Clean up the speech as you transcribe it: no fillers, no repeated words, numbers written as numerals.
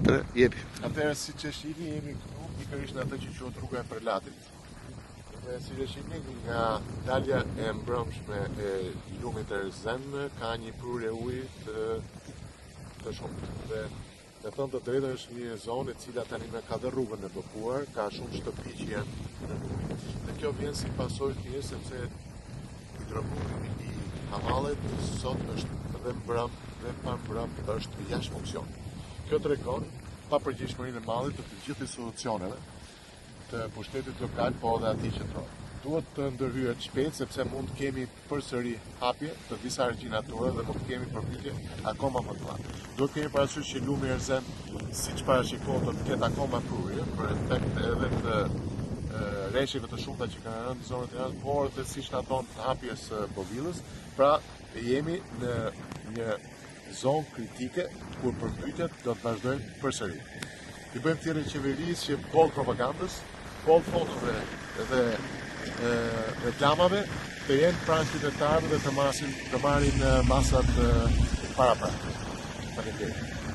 Jepi. Atëherë siç e shihni jemi këtu pikërisht në atë që quhet rruga e Prelatit. Dhe si e shihni nga dalja e mbrëmshme e lumit të Erzen ka një prurje uji të shumtë. Dhe me thënë të drejtën është një zonë e cila tani me ka dhe rrugën e bllokuar, ka shumë shtëpi që janë në ujë. Dhe kjo vjen si pasojë thjesht sepse hidrokurimi i hamallit sot është dhe mbrëm dhe pa mbrëm është jashtë funksion. Kjo tregon papërgjegjësinë e madhe të gjithë institucioneve të pushtetit lokal, po edhe atij qendror. Duhet të ndërhyret shpejt sepse mund të kemi përsëri hapje të disa regjinatura dhe mund të kemi përmbytje akoma më të madhe. Duhet kemi parasysh që lumi Erzen, siç parashikohet, do të ketë akoma prurje për efekt edhe të rreshjeve të shumta që kanë rënë në zonën e Tiranës, por dhe siç na thon hapjes Bovillës, pra jemi në një zonë kritike kur përmbytjet do të vazhdojnë përsëri. I bëjmë thirrje qeverisë që boll propagandës, boll fotove dhe reklamave të jenë pranë qytetarëve dhe të marrin masat parapraktikë. Faleminderit.